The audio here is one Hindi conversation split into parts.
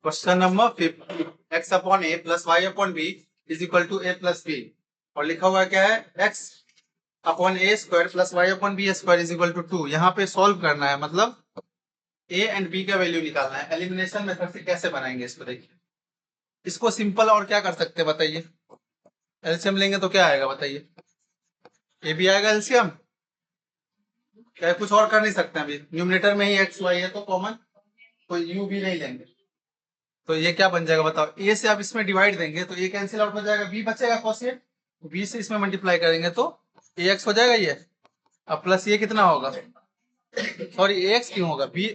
Question number 50, x upon a plus y upon b is equal to a plus b, और लिखा हुआ क्या है x upon a square plus y upon b square is equal to 2। यहाँ पे सॉल्व करना है, मतलब a एंड b का वैल्यू निकालना है। एलिमिनेशन मेथड से कैसे बनाएंगे इसको, देखिए इसको सिंपल और क्या कर सकते हैं बताइए। एलसीएम लेंगे तो क्या आएगा बताइए, ए बी आएगा एलसीएम, क्या कुछ और कर नहीं सकते हैं। अभी न्यूमरेटर में ही एक्स वाई है तो कॉमन, तो यू भी नहीं लेंगे, तो ये क्या बन जाएगा बताओ। ए से आप इसमें डिवाइड देंगे तो ए कैंसिल आउट हो जाएगा, बी बचेगा कोशिएंट, बी से इसमें मल्टीप्लाई करेंगे तो ए एक्स हो जाएगा ये। अब प्लस ये कितना होगा, सॉरी ए एक्स क्यों होगा, बी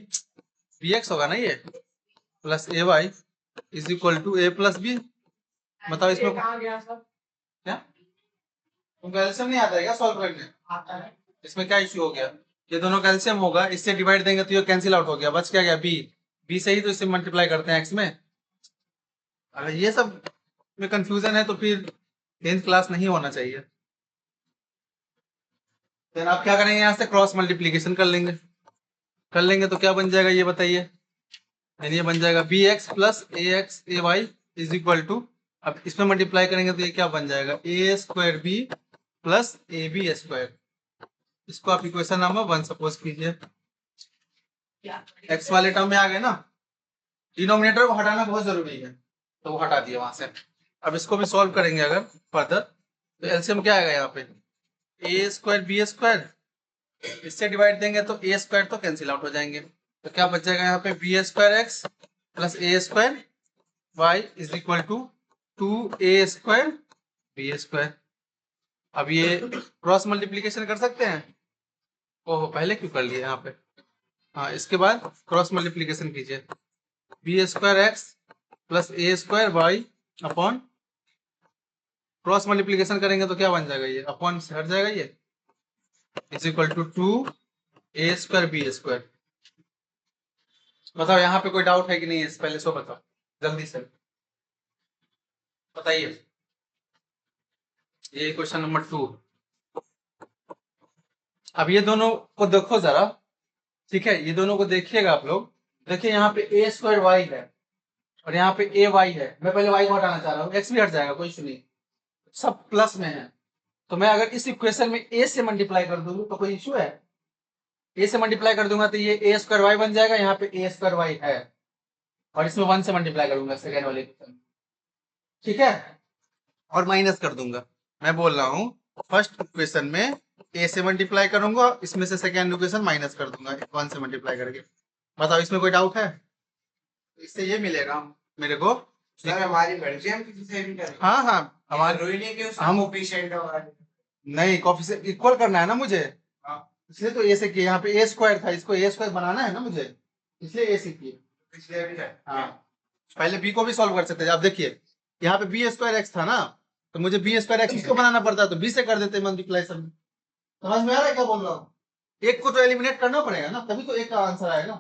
बी एक्स होगा ना ये, plus A Y is equal to a plus b. बताओ इसमें क्या तुमको एल्सियम नहीं आता है क्या सॉल्व करने, आता है। इसमें क्या इश्यू हो गया, ये दोनों कैल्शियम होगा, इससे डिवाइड देंगे तो ये कैंसिल आउट हो गया, बच क्या गया बी, बी से ही तो इससे मल्टीप्लाई करते हैं एक्स में। अगर ये सब में कंफ्यूजन है तो फिर 10th क्लास नहीं होना चाहिए। फिर आप क्या करेंगे, यहाँ से क्रॉस मल्टीप्लीकेशन कर लेंगे तो क्या बन जाएगा ये बताइए। यानी ये बन जाएगा B x plus A X A Y is equal to, अब इसमें मल्टीप्लाई करेंगे तो ये क्या बन जाएगा, A square B plus A B square. इसको आप इक्वेशन नंबर 1 सपोज कीजिए। एक्स वाले टर्म में आ गए ना, डिनोमिनेटर को हटाना बहुत जरूरी है तो वो हटा दिया वहां से। अब इसको भी सॉल्व करेंगे अगर फर्दर, तो एलसीएम क्या आएगा यहाँ पे, ए स्क्वायर बी स्क्वायर, इससे डिवाइड देंगे तो ए स्क्वायर तो कैंसिल आउट हो जाएंगे, तो क्या बच जाएगा यहाँ पे b square x plus A square Y is equal to 2a square b square. अब ये क्रॉस मल्टीप्लीकेशन कर सकते हैं, ओहो पहले क्यों कर लिए यहाँ पे, हाँ इसके बाद क्रॉस मल्टीप्लीकेशन कीजिए, बी स्क्वायर एक्स प्लस ए square Y upon, cross multiplication करेंगे तो क्या बन जाएगा ये, अपॉन से हट जाएगा ये, is equal to 2a square b square. बताओ यहाँ पे कोई डाउट है कि नहीं है, पहले सो बताओ जल्दी से बताइए। ये क्वेश्चन नंबर 2। अब ये दोनों को देखो जरा, ठीक है, ये दोनों को देखिएगा आप लोग। देखिए यहाँ पे ए स्क्वायर वाई है और यहाँ पे ए वाई है, मैं पहले वाई को हटाना चाह रहा हूँ, एक्स भी हट जाएगा कोई इशू नहीं, सब प्लस में है। तो मैं अगर इस इक्वेशन में ए से मल्टीप्लाई कर दूंगा तो कोई इशू है, ए से मल्टीप्लाई कर दूंगा तो ये ए स्क्वायर वाई बन जाएगा, यहाँ पे ए स्क्वायर वाई है और इसमें 1 से मल्टीप्लाई करूंगा सेकेंड वाले इक्वेशन, ठीक है, और माइनस कर दूंगा। मैं बोल रहा हूँ फर्स्ट इक्वेशन में ए से मल्टीप्लाई करूंगा, इसमें से सेकेंड इक्वेशन माइनस कर दूंगा 1 से मल्टीप्लाई करके। बताओ इसमें कोई डाउट है, इससे ये मिलेगा मेरे को, सर हमारी मर्जी हम किसी से भी करें। हाँ हाँ हमारे जरूरी नहीं कि उसका हम कोफिशिएंट होगा। नहीं कोफिशिएंट इक्वल करना है ना मुझे, हाँ। इसलिए तो ए से किया, यहाँ पे ए स्क्वायर था, इसको ए स्क्वायर बनाना है ना मुझे, इसलिए ए से किए। पिछले भी है। हाँ पहले बी को भी सॉल्व कर सकते थे। आप देखिए यहाँ पे बी स्क्वायर एक्स था ना, तो मुझे बी स्क्वायर एक्स इसको बनाना पड़ता है, तो बी से कर देते मल्टीप्लाई। समझ में आ रहा है क्या बोल रहा हूँ, एक को तो एलिमिनेट करना पड़ेगा ना, तभी तो एक का आंसर आएगा।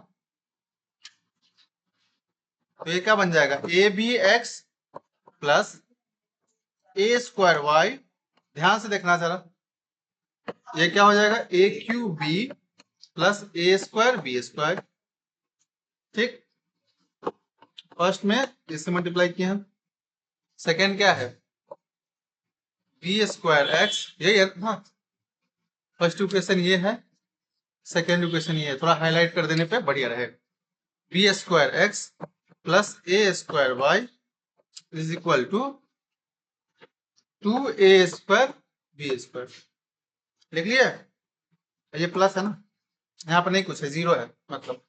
तो ये क्या बन जाएगा, A B x plus A square y, ध्यान से देखना जरा, ये क्या हो जाएगा a q b plus A square b square, ठीक। फर्स्ट में इससे मल्टीप्लाई किया हम, सेकेंड क्या है बी स्क्वायर एक्स, यही है ना, फर्स्ट इक्वेशन ये है, सेकेंड इक्वेशन ये है, थोड़ा हाईलाइट कर देने पे बढ़िया रहेगा। B square x plus A square Y is equal to 2a square b square. लिख लिया, ये प्लस है ना, यहाँ पर नहीं कुछ है, जीरो है मतलब।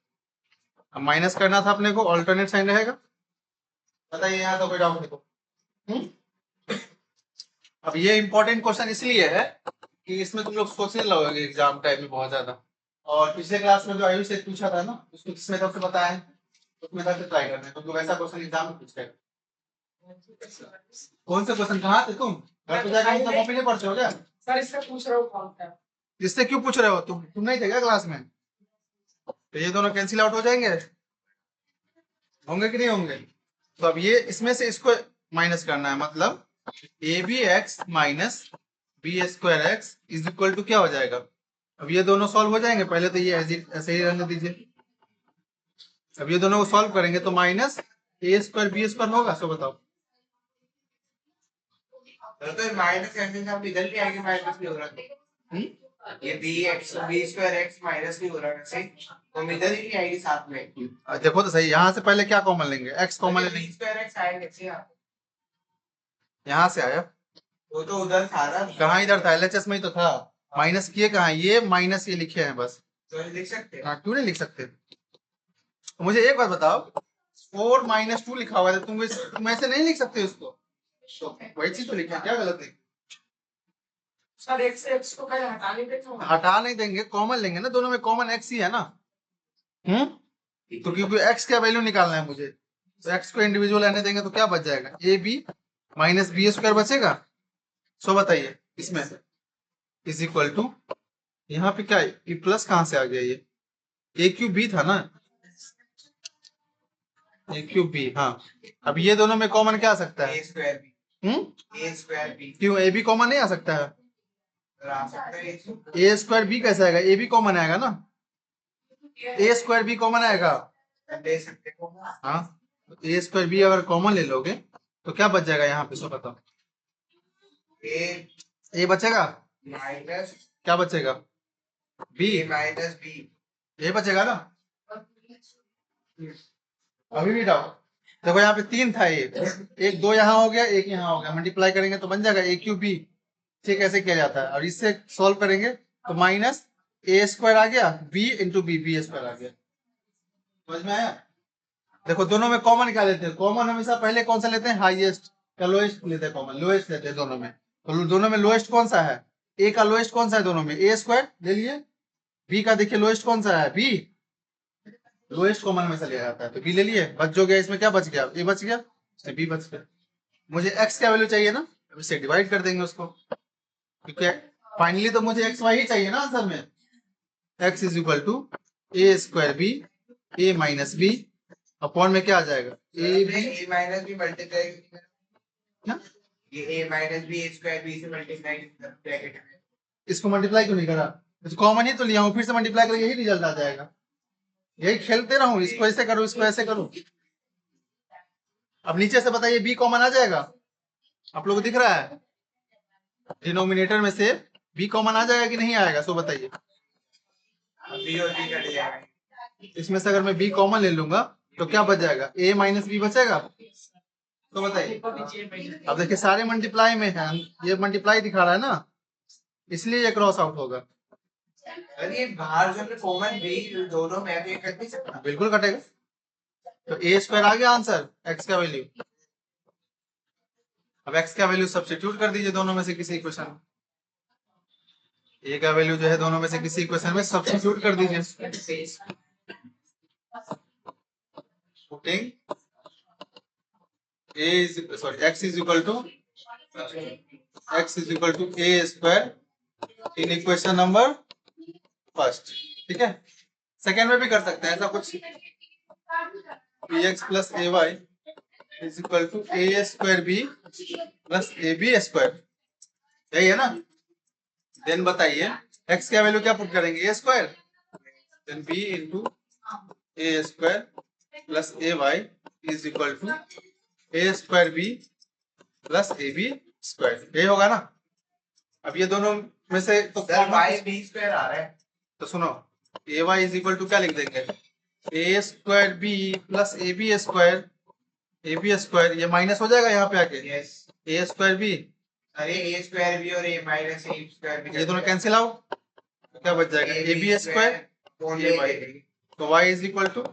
अब माइनस करना था अपने को, ऑल्टरनेट साइन रहेगा। बताइए यहाँ तो कोई डाउट नहीं तो। अब ये इंपॉर्टेंट क्वेश्चन इसलिए है कि इसमें तुम लोग सोचने लगोगे एग्जाम टाइम में बहुत ज्यादा, और पिछले क्लास में जो आयुष से पूछा था ना, उसको किस मेथड से बताया है, उस मेथड से ट्राई करना है, क्योंकि वैसा क्वेश्चन एग्जाम में पूछेगा। कौन से क्वेश्चन, कहाँ थे तुम, घर पे जाकर कॉपी नहीं पढ़ते हो क्या? सर इससे पूछ रहा हूँ कौन सा। इससे क्यों पूछ रहे हो, तुम नहीं थे क्या क्लास में? तो ये दोनों कैंसिल आउट हो जाएंगे, होंगे कि नहीं होंगे? तो अब ये इसमें से इसको माइनस करना है, मतलब a B x minus B square x is equal to क्या हो जाएगा। अब ये दोनों सॉल्व हो जाएंगे, पहले तो ये ऐसे ही रहने दीजिए। अब ये दोनों को सॉल्व करेंगे तो minus A square b square होगा, सो बताओ। तो माइनस ऐसे सब इधर भी आगे माइनस नहीं हो रहा। ये बी स्क्वायर एक्स माइनस नहीं हो रहा वैसे, तो इधर ही नहीं आएगी साथ में। देखो तो सही, यहाँ से पहले क्या कॉमन लेंगे, एक्स कॉमन लेंगे। बी स्क्वायर एक्स आएगा कैसे यहाँ से आया, वो तो उधर था ना। कहाँ इधर था, एलएचएस में ही तो था। माइनस किए कहाँ, ये माइनस ये लिखे हैं बस। तो लिख सकते हैं। हाँ, क्यों नहीं लिख सकते। तो मुझे एक बात बताओ, 4 - 2 लिखा हुआ है, तुम ऐसे नहीं लिख सकते उसको, तो वही चीज तो लिखा है, क्या गलत है। सर एक्स से एक्स को कहीं हटा नहीं देते हटा नहीं देंगे, कॉमन लेंगे ना, दोनों में कॉमन एक्स ही है ना। तो क्योंकि एक्स का वैल्यू निकालना है मुझे, तो एक्स को इंडिविजुअल रहने देंगे तो क्या बच जाएगा, ए बी माइनस बी स्क्वायर बचेगा। सो बताइए इसमें इज इक्वल टू, यहाँ पे क्या है, ये प्लस कहाँ से आ गया, ये ए क्यूब बी था ना, ए क्यूब बी। हाँ, अब ये दोनों में कॉमन क्या आ सकता है, ए स्क्वायर बी। ए स्क्वायर बी क्यों, ए बी कॉमन नहीं आ सकता है। आ सकता है। ए स्क्वायर बी कैसे आएगा, ए बी कॉमन आएगा ना, ए स्क्वायर बी कॉमन आएगा। ले सकते हो। हाँ, ए स्क्वायर बी अगर कॉमन ले लोगे तो क्या बच जाएगा यहाँ पे, सो बताओ। ए बचेगा, माइनस क्या बचेगा, बी माइनस बी। ए बचेगा ना। अभी भी डाउट, देखो यहाँ पे 3 था, ये एक 2 यहाँ हो गया, एक यहाँ हो गया, मल्टीप्लाई करेंगे तो बन जाएगा ए क्यू बी। ठीक, ऐसे किया जाता है, और इससे सॉल्व करेंगे तो माइनस ए स्क्वायर आ गया, B into B, B square आ गया। समझ में आया। देखो दोनों में कॉमन क्या लेते हैं, कॉमन हमेशा पहले कौन सा लेते हैं, हाईएस्ट या लोएस्ट लेते हैं, कॉमन लोएस्ट लेते हैं दोनों में। तो दोनों में लोएस्ट कौन सा है, ए का लोएस्ट कौन सा है दोनों में, ए स्क्वायर ले लिए। बी का देखिए लोएस्ट कौन सा है, बी लोएस्ट कॉमन में से लिया जाता है, तो बी ले लिए, बच जो गया इसमें क्या बच गया, ए बच गया, इसमें बी बच गया। मुझे एक्स क्या वैल्यू चाहिए ना, अब इसे डिवाइड कर देंगे उसको, क्योंकि फाइनली तो मुझे एक्स वाई ही चाहिए ना आंसर में। X is equal to A square b A minus B upon में क्या आ जाएगा, A B A minus b multiply क्या? ये a minus B square b से मल्टीप्लाई ब्रैकेट में। इसको मल्टीप्लाई क्यों नहीं करा, कॉमन ही तो लिया हूँ, फिर से मल्टीप्लाई करके यही रिजल्ट आ जाएगा। यही खेलते रहूं, इसको ऐसे करो इसको ऐसे करो। अब नीचे से बताइए बी कॉमन आ जाएगा, आप लोग को दिख रहा है, डिनोमिनेटर में से बी कॉमन आ जाएगा कि नहीं आएगा, सो बताइए। बी और बी कट जाएगा। इसमें से अगर मैं बी कॉमन ले लूंगा तो क्या बच जाएगा, ए माइनस बी बचेगा। तो बताइए, अब देखिए सारे मल्टीप्लाई में है, ये मल्टीप्लाई दिखा रहा है ना, इसलिए ये क्रॉस आउट होगा। अरे ये बाहर जो कॉमन बी दोनों में भी कट नहीं सकता। बिल्कुल कटेगा, तो ए स्क्वायर आ गया आंसर, एक्स का वैल्यू। अब एक्स का वैल्यू सब्स्टिट्यूट कर दीजिए दोनों में से किसी इक्वेशन में, ए का वैल्यू जो है दोनों में से किसी इक्वेशन में सब्स्टिट्यूट कर दीजिए। Putting a is sorry x is equal to a square in equation number first. ठीक है, सेकेंड में भी कर सकते हैं ऐसा कुछ, px plus A Y is equal to A square B plus A B square, यही है ना। देन बताइए x का वैल्यू क्या पुट करेंगे, A square, then b into A square plus A Y is equal to A square B plus A B square, यही होगा ना। अब ये दोनों में से तो वाई बी स्क्वायर आ रहा है, तो सुनो, A Y is equal to क्या लिख देंगे, A square B plus A B square, ये माइनस हो जाएगा यहाँ पे आके, यस। ए स्क्वायर बी, अरे ए स्क्वायर बी और A minus A square B ये दोनों कैंसिल आउट, तो क्या बच जाएगा, A B square A Y, तो Y is equal to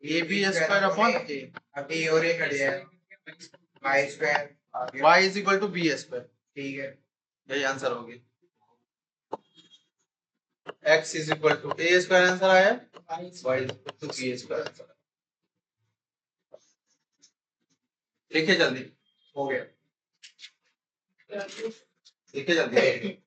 A B square upon A, अब ए और ए कट जाएगा, Y square Y is equal to B square, ठीक है, यही आंसर होगी। x is equal to A square answer आया, y is equal to B square answer. लिखिए जल्दी, हो गया, लिखिए जल्दी।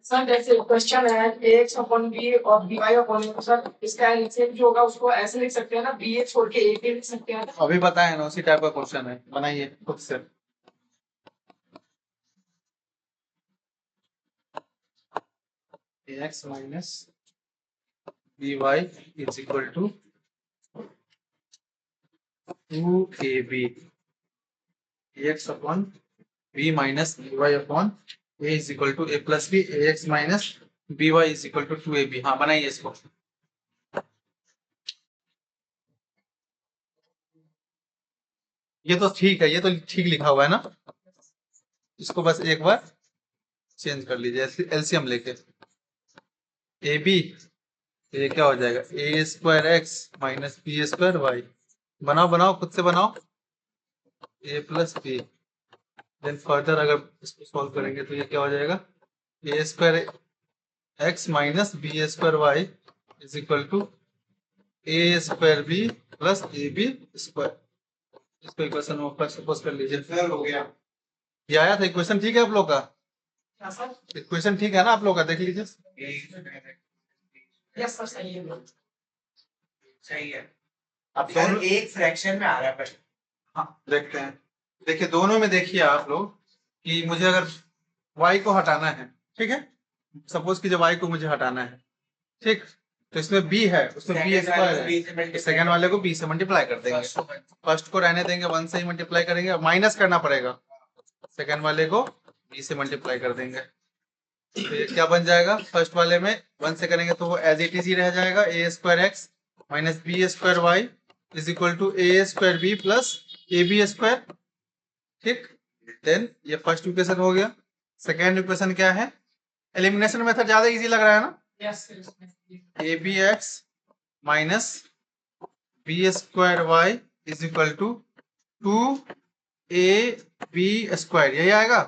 सर जैसे क्वेश्चन है ax अपॉन बी और by अपॉन ए, सर इसका एलसीएम जो होगा उसको ऐसे लिख सकते हैं ना, bx छोड़ के a के लिख सकते हैं। अभी बताए ना, उसी टाइप का क्वेश्चन है, बनाइए खुद से। ax minus by is equal to 2ab ax upon b minus by upon a is equal to a plus b ax minus by is equal to 2ab। हाँ बनाइए इसको। ये तो ठीक है, ये तो ठीक लिखा हुआ है ना, इसको बस एक बार चेंज कर लीजिए एलसीएम लेके। ए बी, ये क्या हो जाएगा A square X minus B square Y. बनाओ बनाओ खुद से बनाओ, A plus B. Then further अगर इसको सॉल्व करेंगे तो ये क्या हो जाएगा A square X minus B square Y is equal to A square B plus A B square. इसको इक्वेशन में ऊपर सपोज कर लीजिए। सर हो गया। ये आया था इक्वेशन, ठीक है आप लोग का? क्या सर? इक्वेशन ठीक है ना आप लोग का? देख लीजिए। यस सर, सही है। सही है। अब सर दोनों एक फ्रैक्शन में आ रहा है प्रश्न। हाँ देखते हैं। देखिए दोनों में देखिए आप लोग कि मुझे अगर y को हटाना है, ठीक है, सपोज कीजिए y को मुझे हटाना है, ठीक, तो इसमें b है, उसमें b स्क्वायर है, सेकंड वाले को b से मल्टीप्लाई कर देंगे। फर्स्ट को रहने देंगे 1 से ही मल्टीप्लाई करेंगे, माइनस करना पड़ेगा, सेकंड वाले को b से मल्टीप्लाई कर देंगे। तो ये क्या बन जाएगा, फर्स्ट वाले में 1 से करेंगे तो वो एज इट इज ही रह जाएगा A square X minus B square Y is equal to A square B plus A B square, ठीक। देन ये फर्स्ट इक्वेशन हो गया। सेकेंड इक्वेशन क्या है, एलिमिनेशन मेथड ज्यादा इजी लग रहा है ना, yes sir. A B x minus B square Y is equal to 2 a B square, यही आएगा।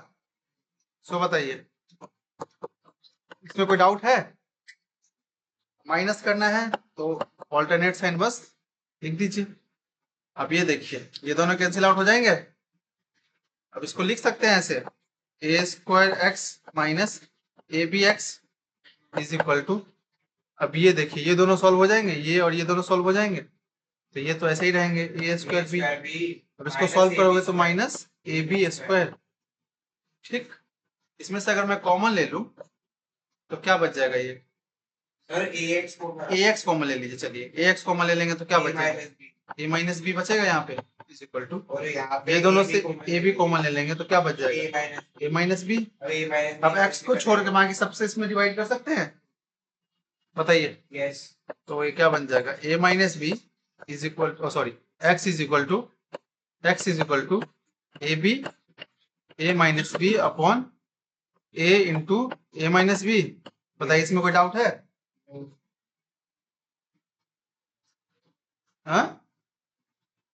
सो बताइए इसमें कोई डाउट है? माइनस करना है तो ऑल्टरनेट साइन बस लिख दीजिए। अब ये देखिए ये दोनों कैंसिल आउट हो जाएंगे। अब इसको लिख सकते हैं ऐसे, A square X minus A B X is equal to, अब ये देखिए ये दोनों सॉल्व हो जाएंगे, ये और ये दोनों सॉल्व हो जाएंगे, तो ये तो ऐसे ही रहेंगे ए स्क्वायर बी। अब इसको सॉल्व करोगे तो माइनस ए बी स्क्वायर, ठीक। इसमें से अगर मैं कॉमन ले लूं तो क्या बच जाएगा, ये सर ए एक्स कॉमन ले लीजिए। चलिए ए एक्स कॉमन ले लेंगे तो क्या बचेगा, ए माइनस बी बचेगा यहाँ पे इज इक्वल टू, और यहाँ पे ये दोनों से ए बी कॉमन ले लेंगे तो क्या बच जाएगा ए माइनस बी। अब एक्स को छोड़ के बाकी सबसे इसमें डिवाइड कर सकते हैं, बताइए। यस। तो ये क्या बन जाएगा A minus B is equal, sorry X is equal to A B A minus B upon A into A minus B. बताइए इसमें कोई डाउट है? हाँ,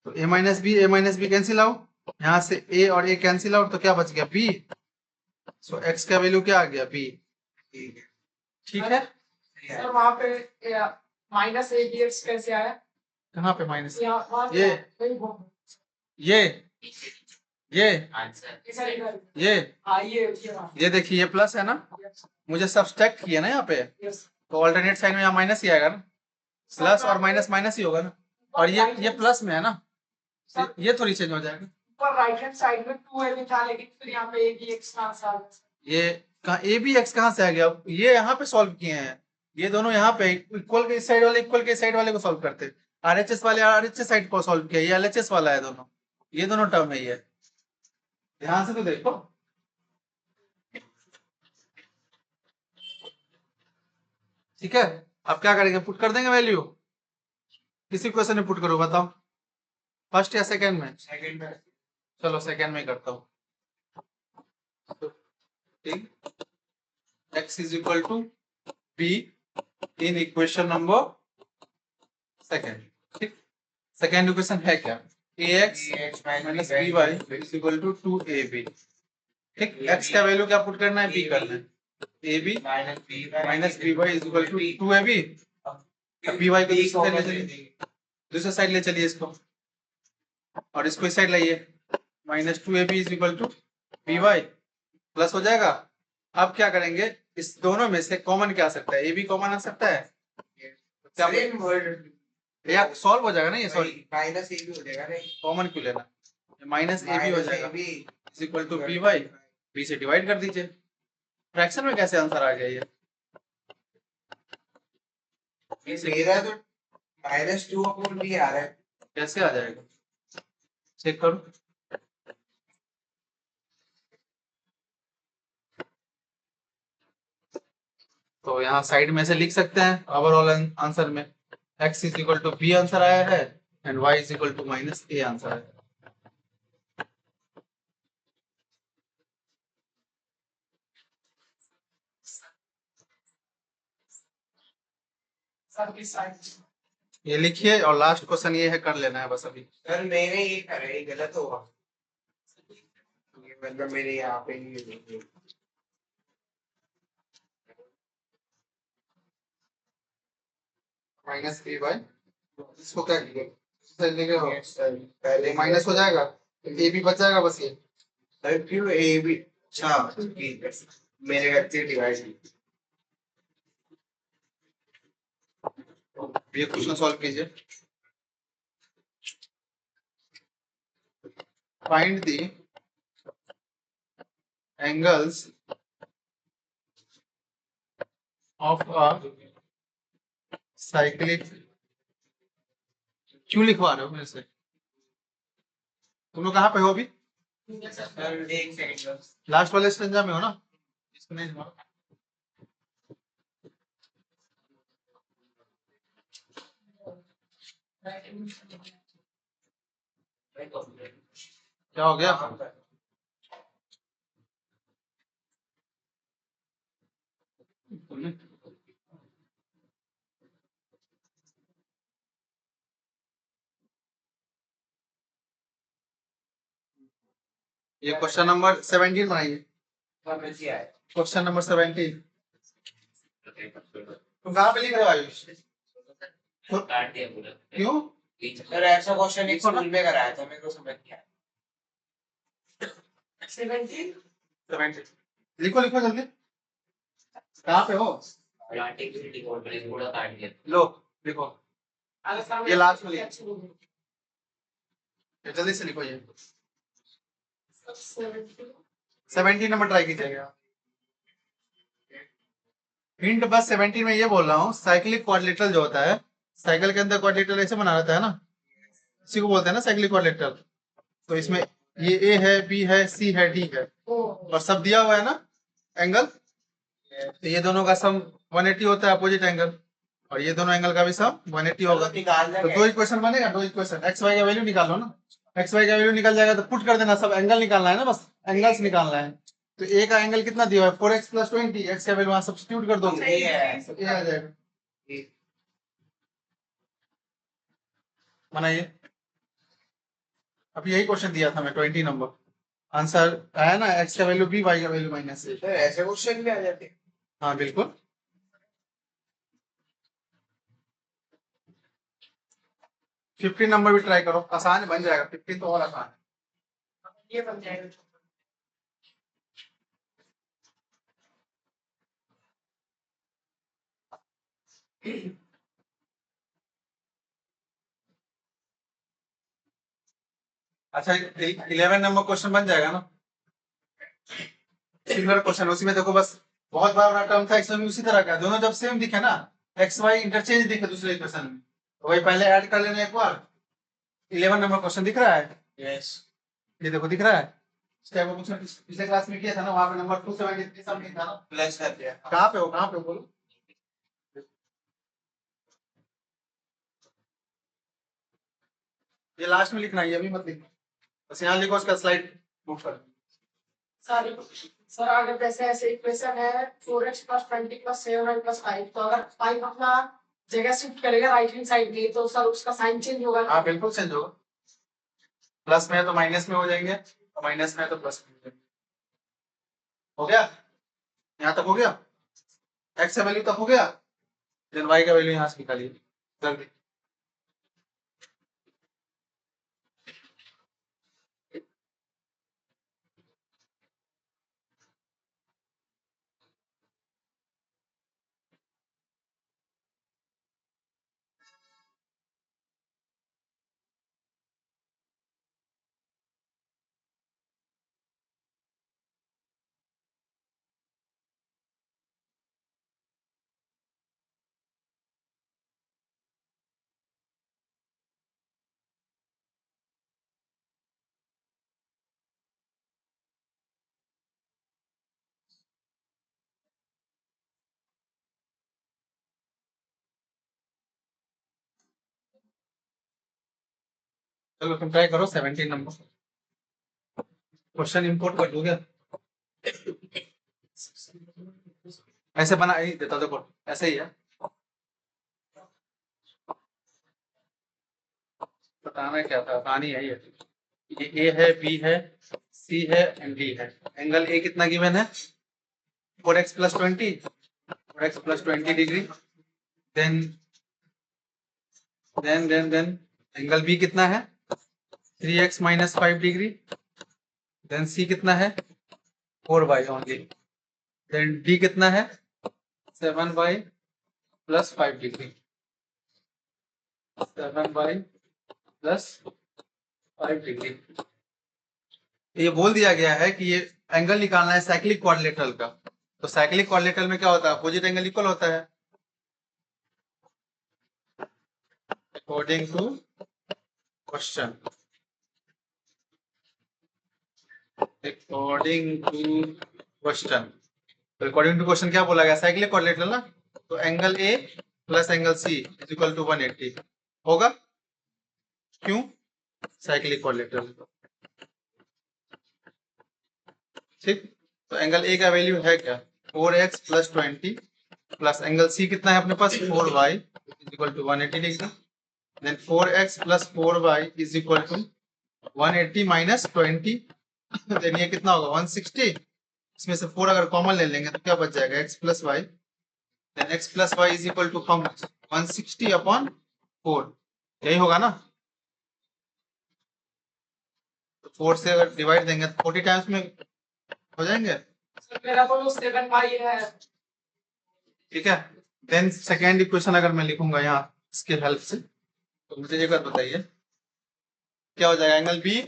तो A minus B cancel out, यहाँ से ए और ए कैंसिल आउट, तो क्या बच गया बी। सो एक्स का वैल्यू क्या आ गया बी, ठीक है। सर वहाँ पे माइनस ए बी एक्स कैसे आया? कहाँ पे माइनस, यहाँ ये ये ये ये देखिए ये प्लस है ना, मुझे सब्सट्रैक्ट किया ना यहाँ पे, तो ऑल्टरनेट साइन में यहाँ माइनस ही आएगा ना, प्लस और माइनस माइनस ही होगा ना, और ये प्लस में है ना, ये थोड़ी चेंज हो जाएगा। ऊपर राइट हैंड साइड में 2ab था, लेकिन फिर यहाँ पे abx कहाँ से आ गया? ये कहाँ ए बी एक्स कहाँ से आ गया, ये यहाँ पे सॉल्व किए हैं, ये दोनों यहाँ पे इक्वल के इस साइड वाले इक्वल के इस साइड वाले को सॉल्व करते, आरएचएस वाले आरएचएस साइड को सॉल्व किया, ये एलएचएस वाला है दोनों, ये दोनों टर्म है ये, ध्यान से तो देखो। ठीक है, अब क्या करेंगे, पुट कर देंगे वैल्यू, किसी क्वेश्चन में पुट करो बताओ, फर्स्ट या सेकंड में? सेकंड में। चलो सेकंड में करता हूँ, ठीक। x is equal to b in equation number second, ठीक। सेकंड इक्वेशन है क्या, ax minus by is equal to 2ab, ठीक। x का वैल्यू क्या पुट करना है, b करना है, ab minus by is equal to 2ab। अब by को दूसरे साइड ले चलिए इसको, और इसको इस साइड लाइए, minus 2ab is equal to by, plus हो जाएगा। अब क्या करेंगे, इस दोनों में से कॉमन क्या आ सकता है, ए बी कॉमन आ सकता है, क्या या सॉल्व हो जाएगा ना ये, सॉरी माइनस ए भी हो जाएगा नहीं, कॉमन क्यों लेना, माइनस ए बी हो जाएगा is equal to b y, b से डिवाइड कर दीजिए। फ्रैक्शन में कैसे आंसर आ गया ये, मेरा तो -2/b आ रहा है। कैसे आ जाएगा, चेक करो। तो यहाँ साइड में से लिख सकते हैं ओवरऑल आंसर में x is equal to b answer आया है and y is equal to -a answer है। सर की साइड ये लिखिए और लास्ट क्वेश्चन ये है, कर लेना है बस अभी। सर मैंने ये करा है, ये गलत होगा। ये मतलब मेरे यहाँ पे ही -a/, इसको क्या कीजिए, पहले माइनस हो जाएगा, ए भी बच जाएगा बस ये। सर क्यों ए भी, अच्छा ठीक है, मेरे घर से डिवाइड। ये क्वेश्चन सॉल्व कीजिए। Find the angles of a cyclic, क्यों लिखवा रहे हो मेरे से, तुम लोग कहाँ पे हो अभी? सर एक सेकंड लास्ट वाले स्टेंजा में हो ना, इसको नहीं हो। क्या हो गया? ये क्वेश्चन नंबर 17 बनाइए, क्वेश्चन नंबर 17। तुम कहाँ पे लिख रहे हो आयुष? क्यों? सर ऐसा क्वेश्चन एक स्कूल में कराया था, मेरे को समझ नहीं आया। 17 लिखो लिखो जल्दी, कहाँ पे हो? लो लिखो, ये लास्ट में लिखो, जल्दी से लिखो। ये 17 नंबर ट्राई कीजिएगा। हिंट बस 17 में ये बोल रहा हूँ, साइक्लिक क्वाड्रिलेटरल जो होता है, साइकिल के अंदर क्वाड्रिलेटरल ऐसे बना रहता है ना, इसी को बोलते हैं ना साइक्लिक क्वाड्रिलेटरल। तो इसमें ये ए है, बी है, सी है, डी है, और सब दिया हुआ है ना एंगल। तो ये दोनों का सम 180 होता है, अपोजिट एंगल, और ये दोनों एंगल का भी सम 180 होगा। तो दो इक्वेशन बनेगा, दो इक्वेशन, एक्स वाई का वैल्यू निकालो ना, एक्स वाई का वैल्यू निकल जाएगा तो पुट कर देना, सब एंगल निकालना है ना, बस एंगल्स निकालना है। तो ए का एंगल कितना दिया हुआ है, 4x + 20, एक्स का वैल्यू वहां सब्स्टिट्यूट कर दोगे, तो ए आ जाएगा। बनाइए, अभी यही क्वेश्चन दिया था मैं, 20 नंबर आंसर आया ना, एक्स का वैल्यू बी, वाई का वैल्यू -a। सर ऐसे क्वेश्चन भी आ जाते हैं? हाँ बिल्कुल। 15 नंबर भी ट्राई करो, आसान बन जाएगा, 15 तो और आसान है। ये बन जाएगा। अच्छा 11 नंबर क्वेश्चन बन जाएगा ना, सिमिलर क्वेश्चन, उसी में देखो बस बहुत बार बड़ा टर्म था, इसमें भी उसी तरह का, दोनों जब सेम दिखे ना, एक्स वाई इंटरचेंज दिखे दूसरे इक्वेशन में, तो वही पहले ऐड कर लेना एक बार। 11 नंबर क्वेश्चन दिख रहा है, यस ये देखो दिख रहा है, इसका वो क्वेश्चन पिछले क्लास में किया था ना, वहां पे नंबर 273 समथिंग था ना। प्लस कर दिया। कहाँ पे हो, कहाँ पे हो बोलो। ये लास्ट में लिखना है, ये अभी मत लिखना, बस यहाँ लिखो, उसका स्लाइड मूव कर। सर अगर जैसे ऐसे इक्वेशन है 4x + 20 + 7y + 5, तो अगर 5 अपना जगह शिफ्ट करेगा राइट हैंड साइड में, तो सर उसका साइन चेंज होगा। हाँ बिल्कुल चेंज होगा, प्लस में है तो माइनस में हो जाएंगे, और माइनस में है तो प्लस में हो जाएंगे। हो गया, यहाँ तक हो गया, एक्स का वैल्यू तक हो गया, देन वाई का वैल्यू यहाँ से निकालिए जल्दी। चलो तुम ट्राई करो 17 नंबर क्वेश्चन इंपोर्ट कर दोगे। ऐसे बना ही देता, देखो ऐसे ही है, बताना क्या था, कहानी है ये ए है, बी है, सी है एंड डी है। एंगल ए कितना गिवन है 4x + 20, 4x + 20 degree. Then angle B कितना है 3x - 5 डिग्री। देन सी कितना है 4y ओनली। देन डी कितना है 7y + 5 डिग्री, 7y + 5 डिग्री। ये बोल दिया गया है कि ये एंगल निकालना है साइक्लिक क्वाड्रिलेटरल का। तो साइक्लिक क्वाड्रिलेटरल में क्या होता है, अपोजिट एंगल इक्वल होता है। According to question, according to question, तो अकॉर्डिंग टू क्वेश्चन क्या बोला गया, साइक्लिक क्वाड्रिलेटरल ना, तो angle A plus angle C equal to 180 होगा। क्यों, साइक्लिक क्वाड्रिलेटरल। ठीक, तो एंगल ए का वैल्यू है क्या 4x + 20 प्लस एंगल सी कितना है अपने पास 4y equal to 180 degree. Then 4x + 4y equal to 180 - 20। Then ये कितना होगा 160। इसमें से 4 अगर कॉमन ले लेंगे तो क्या बच जाएगा x + y। Then x + y equal to 160/4, यही होगा ना। तो 4 से अगर डिवाइड देंगे तो 40 टाइम्स में हो जाएंगे। सर मेरा तो 7y है। ठीक है, देन सेकेंड इक्वेशन अगर मैं लिखूंगा यहाँ इसके हेल्प से, तो मुझे एक बात बताइए क्या हो जाएगा, एंगल बी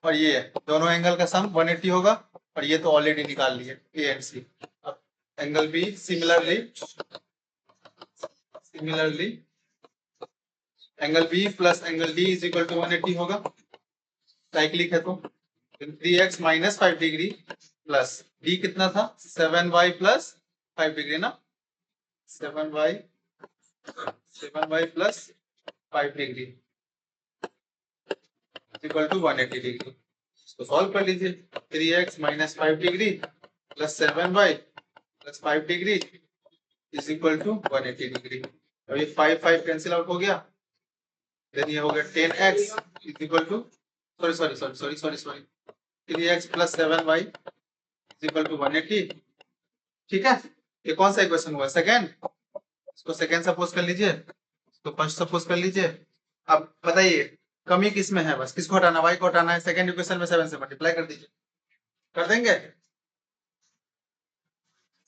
और ये दोनों एंगल का सम 180 होगा, और ये तो ऑलरेडी निकाल लिए ए एंड सी। अब angle B similarly angle B plus angle D equal to 180 होगा, साइक्लिक है तो 3x - 5 डिग्री प्लस डी कितना था 7y + 5 डिग्री ना, 7y + 5 degree equal to 180 degree. इसको सॉल्व कर लीजिए, 3x - 5 degree plus 7y + 5 degree is equal to 180 degree. अब ये 5 कैंसिल आउट हो गया। देन ये हो गया 10x is equal to sorry 3x + 7y is equal to 180। ठीक है, ये कौन सा इक्वेशन हुआ सेकेंड, इसको सेकेंड सपोज कर लीजिए, इसको फर्स्ट सपोज कर लीजिए। अब बताइए कमी किस में है, बस किसको हटाना, y को हटाना है। सेकेंड इक्वेशन में 7 से मल्टीप्लाई कर दीजिए, कर देंगे।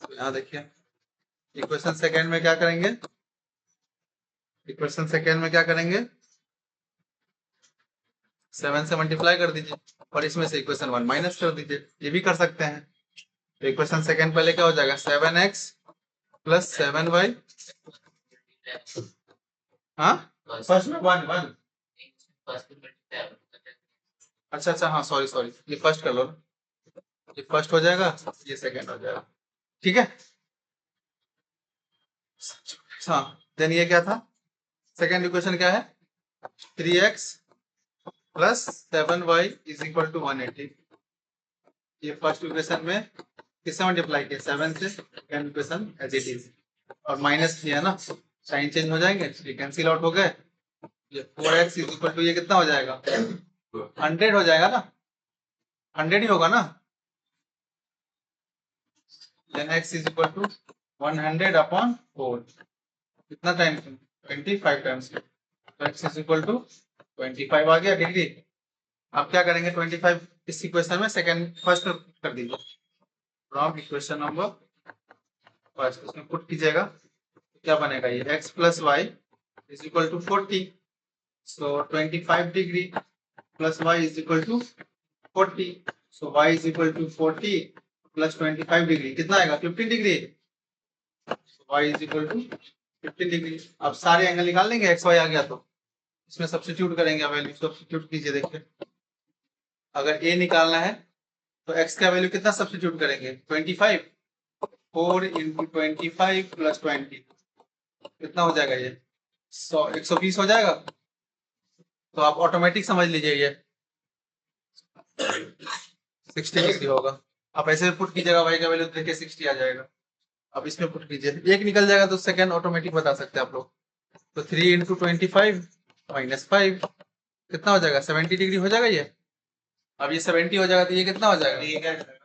तो यहाँ देखिए इक्वेशन सेकेंड में क्या करेंगे, इक्वेशन सेकेंड में क्या करेंगे 7 से मल्टीप्लाई कर दीजिए और इसमें से इक्वेशन 1 माइनस कर दीजिए, ये भी कर सकते हैं। तो इक्वेशन सेकेंड पहले क्या हो जाएगा 7x + 7y, हाँ फर्स्ट में 1 अच्छा हाँ सॉरी ये फर्स्ट कर लो, ये फर्स्ट हो जाएगा, ये सेकेंड हो जाएगा। ठीक है, हाँ देन ये क्या था, सेकेंड इक्वेशन क्या है 3x + 7y इक्वल टू 180। ये फर्स्ट इक्वेशन में किससे मल्टीप्लाई किया 7 से, second equation as it is, और माइनस किया ना, साइन चेंज हो जाएंगे, ये कैंसिल आउट हो गए। ये 4x इक्वल टू ये कितना हो जाएगा 100 हो जाएगा ना, 100 ही होगा ना। देन x इक्वल टू 100/4, कितना टाइम 25 टाइम्स, तो x इक्वल टू 25 आ गया डिग्री। अब क्या करेंगे 25 इस इक्वेशन में सेकंड फर्स्ट में कर दीजिए, फ्रॉम इक्वेशन नंबर फर्स्ट उसमें पुट कीजिएगा, क्या बनेगा ये x + y equal to 40, so 25 degree plus y equal to 40, so y equal to 40 + 25 degree कितना आएगा 15 degree, y equal to 15 degree. अब सारे एंगल निकाल लेंगे x y आ गया तो इसमें सब्स्टिट्यूट करेंगे, वैल्यू सब्स्टिट्यूट कीजिए। देखिए अगर a निकालना है तो x का वैल्यू कितना सब्स्टिट्यूट करेंगे 25, 4 × 25 + 20 कितना हो जाएगा ये 120 हो जाएगा। तो आप ऑटोमेटिक समझ लीजिए ये 60 डिग्री होगा। आप ऐसे पुट कीजिएगा, y का वैल्यू देखिए 60 आ जाएगा। अब इसमें पुट कीजिए, एक निकल जाएगा तो सेकंड ऑटोमेटिक बता सकते हैं आप लोग। तो 3 इंटू 25 माइनस 5 कितना हो जाएगा, 70 डिग्री हो जाएगा ये। अब ये 70 हो जाएगा तो ये कितना हो जाएगा, ठीक है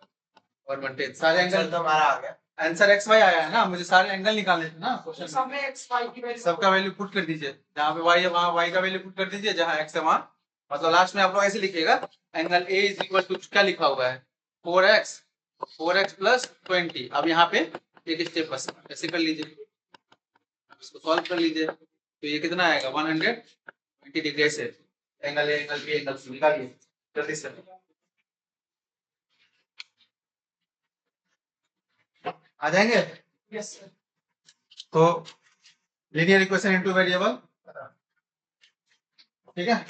और 110। सारे आंसर एंगल तो हमारा आ गया। आंसर एक्स वाई आया है ना, मुझे सारे एंगल निकालने थे ना क्वेश्चन सब में। में एक्स वाई की वैल्यू सबका वैल्यू पुट कर दीजिए, जहाँ पे y है वहाँ y का वैल्यू पुट कर दीजिए, जहाँ x है वहाँ, मतलब लास्ट में आप लोग ऐसे लिखिएगा angle A is equal to क्या लिखा हुआ है 4x प्लस 20। अब यहाँ पे एक स्टेप बस ऐसे कर लीजिए, इसको सॉल्व कर लीजिए, तो ये कितना आएगा 120 डिग्री ऐसे angle A angle B angle C निकालिए जल्दी से। आ जाएंगे। Yes sir. तो लीनियर इक्वेशन इनटू वेरिएबल, ठीक है।